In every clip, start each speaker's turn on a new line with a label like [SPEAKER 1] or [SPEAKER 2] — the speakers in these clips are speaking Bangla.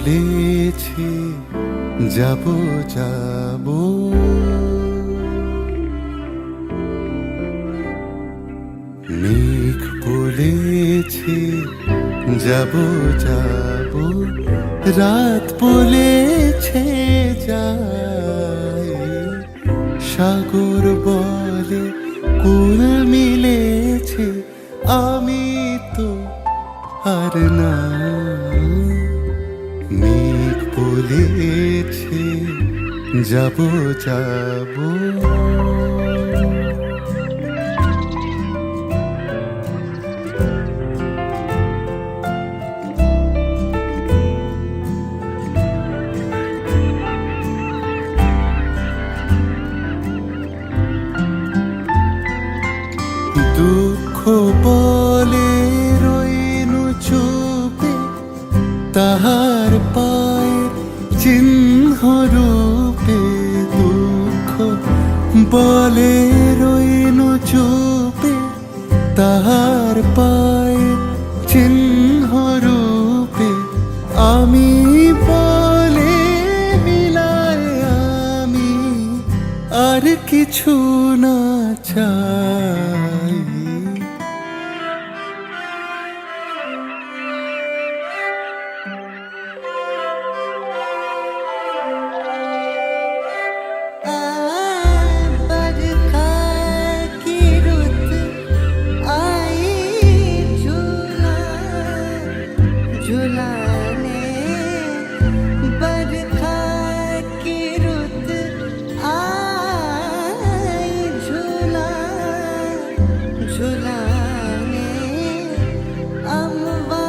[SPEAKER 1] বলেছে যাব যাব, মেঘ বলেছে যাব যাব, রাত বলেছে যায়, সাগর বলে কুল মিলেছে, আমি তো আর না। মেঘ বলেছে যাব যাব, দুঃখ বলে রইনু চুপে, তাহার পায়ের চিহ্ন রূপে। দুঃখ বলে রইনু চুপে, তাহার পায়ের চিহ্ন রূপে। আমি বলে মিলায় আমি আর কিছু না চাই।
[SPEAKER 2] झुलाने बरखा की रुत आई, झूला झुलाने अम्वा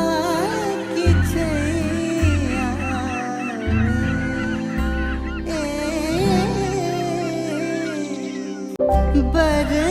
[SPEAKER 2] की छैया में।